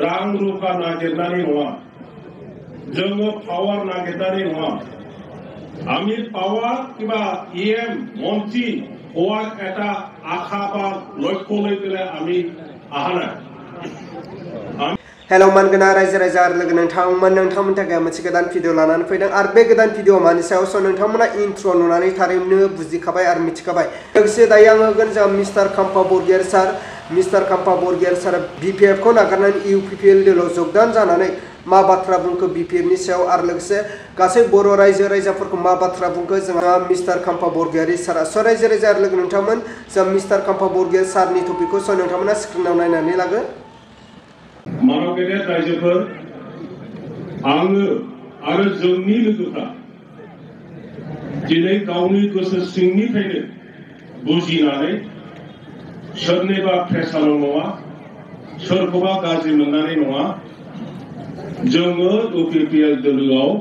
रां रुफा नागिरनानै नङा जोङो पावार नागिरनानै नङा আমি পাওয়ার কিবা ইএম মন্ত্রী হওয়ার এটা আশা বা লক্ষ্য লৈ পেলাই আমি আহা নাই हेलो मानगोना रायजो राजा आरो लोगो नोंथांमोन थाखाय मोनसे गोदान भिडिअ लानानै फैदों आरो बे गोदान भिडिअ मानि सायाव नोंथांमोना इन्ट्र नुनानै थारैनो बुजिखाबाय आरो मिथिखाबाय लोगोसे दायो आं होगोन जों मिस्टार काम्पा बरगयारी सार बिपिएफ खौ नागारनानै इउपिपिएल दोलोआव जगदान जानानै मा बाथ्रा बुंखो बिपिएफ नि सायाव आरो लोगोसे गासै बर' रायजो राजाफोरखौ मा बाथ्रा बुंखो जोंहा मिस्टार काम्पा बरगयारी सारा रायजो राजा आरो लोगो नोंथांमोन जों मिस्टार काम्पा बरगयारी सारनि टपिकखौ नोंथांमोना स्क्रिनाव नायनानै लागो मानव गेदेर रायजोफोर आङो आरो जोंनि लोगोफ्रा दिनै गावनि गोसो सिंनिफ्रायनो बुजिनानै सोरनिबा प्रेसाराव नङा सोरखौबा गाज्रि मोननानै नङा जोङो इउपिपिएल दोलोआव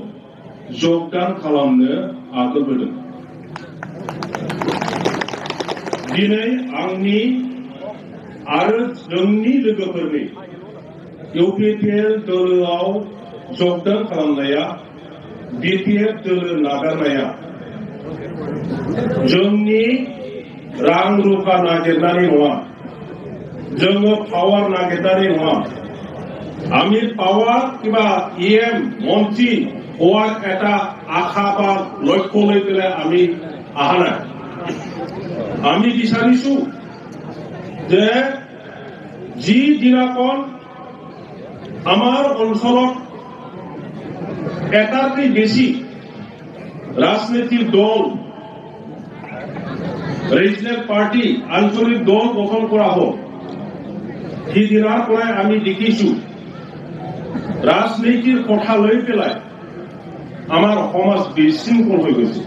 जगदान खालामनो आगानबोदों दिनै आंनि आरो जोंनि लोगोफोरनि इउपिपिएल दोलोआव जगदान खालामनाया बिपिएफ दोलो नागारनाया जोंनि रां रुफा नागिरनानै नङा जोङो पावार नागिरनानै नङा আমি পাওয়ার কিবা ইএম মন্ত্রী হওয়ার এটা আশা বা লক্ষ্য লৈ পেলাই আমি আহা নাই আমি বিচাৰিছো যে যি দিনাখন আমাৰ অঞ্চলত এটাতকৈ বেশি ৰাজনৈতিক দল ৰিজনাল পাৰ্টি আঞ্চলিক দল গঠন কৰা হোক সেইদিনাৰ পৰাই আমি দেখিছো রাজনীতির কথা লৈ পেলাই আমার সমাজ বিশৃঙ্খল হয়ে গেছে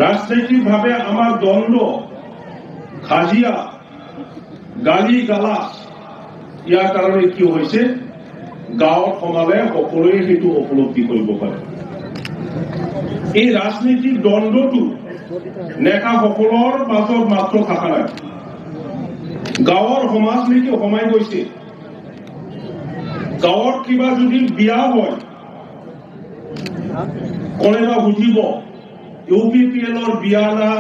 রাজনৈতিকভাবে আমার দ্বন্দ্ব খাজিয়া গালি গালাজ ইয়াৰ কাৰণে কি হৈছে গাঁৱত সমাজে সকলোৱে সেইটো উপলব্ধি কৰিব পাৰে এই ৰাজনীতিক দ্বন্দ্বটো নেতাসকলৰ মাজত মাত্ৰ থকা নাই গাঁৱৰ সমাজলৈকে সোমাই গৈছে গাঁৱত কিবা যদি বিয়া হয় কোনেবা বুজিব ইউপিপিএলৰ বিয়া না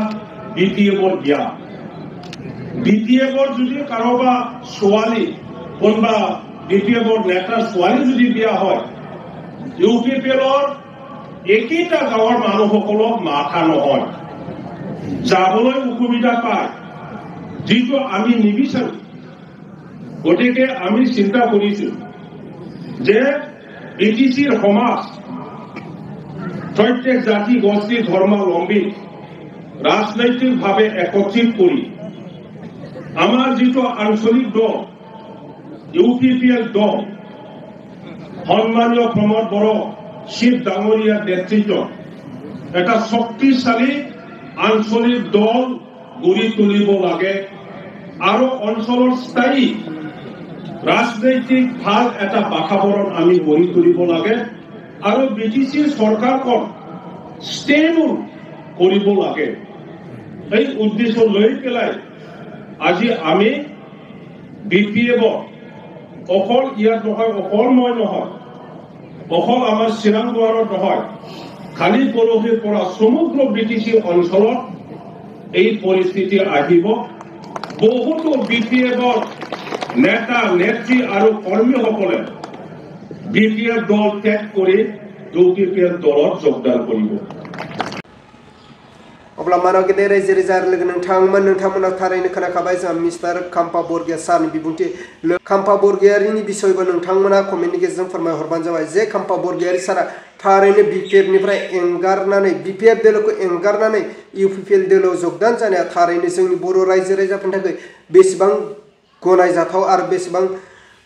বিপিএফৰ বিয়া বিপিএফৰ যদি কাৰোবা ছোৱালী কোনোবা বিপিএফৰ নেতাৰ ছোৱালী যদি বিয়া হয় ইউপিপিএলৰ একেটা গাঁৱৰ মানুহসকলক মাথা নহয় যাবলৈ অসুবিধা পায় যিটো আমি নিবিচাৰো গতিকে আমি চিন্তা কৰিছো যে বিটিসিৰ সমাজ প্ৰত্যেক জাতি গোষ্ঠী ধৰ্মাবলম্বী ৰাজনৈতিকভাবে একত্ৰিত কৰি আমাৰ যেটো আঞ্চলিক দল ইউপিপিএল দল সম্মানীয় প্ৰমোদ বড় শিব ডাঙৰীয়াৰ নেতৃত্বত এটা শক্তিশালী আঞ্চলিক দল গঢ়ি তুলিব লাগে আৰু অঞ্চলৰ স্থায়ী ৰাজনৈতিক ভাল এটা বাতাবৰণ আমি গঢ়ি তুলিব লাগে আৰু বিটিসিৰ সৰকাৰখন স্টেবল কৰিব লাগে এই উদ্দেশ্য লৈ পেলাই আজি আমি বিপিএফ অকল ইয়াত নহয় অকল মই নহয় অকল আমাৰ চিৰাংগড়ত নহয় খালি পৰহিৰ পৰা সমগ্ৰ বিটিসি অঞ্চলত এই পৰিস্থিতি আহিব বহুতো বিপিএফৰ নেতা নেত্ৰী আৰ কৰ্মীসকলে বিপিএফ দল ত্যাগ কৰে ইউপিপিএল দলত যোগদান কৰিব अब्ला मानव गेदेर रायजो राजा आरो लोगो नोंथांमोना थारैनो खोनाखाबाय जों मिस्टार काम्पा बरगयारी सारनि बिबुंथि काम्पा बरगयारीनि बिसयबो नोंथांमोना कमेन्टनि गेजेरजों फोरमायहरबानो जाबाय जे काम्पा बरगयारी सारा थारैनो बिपिएफ निफ्राय एंगारनानै बिपिएफ दोलोखौ एंगारनानै इउपिपिएल दोलोआव जगदान जानाया थारैनो जोंनि बर' रायजो राजाफोरनि थाखाय बेसेबां गनायजाथाव आरो बेसेबां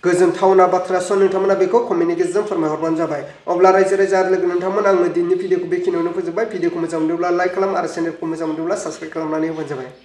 गोजोनथावना बाथ्रा नोंथांमोना बेखौ कमेन्टनि गेजेरजों फोरमायहरबानो जाबाय अब्ला रायजो राजा आरो लोगो नोंथांमोन आङो दिनैनि भिडिअखौ बेखिनियावनो फोजोबबाय भिडिअखौ मोजां मोनोब्ला लाइक खालाम आरो चेनेलखौ मोजां मोनोब्ला साबस्क्राइब खालामनानै होबानो जाबाय।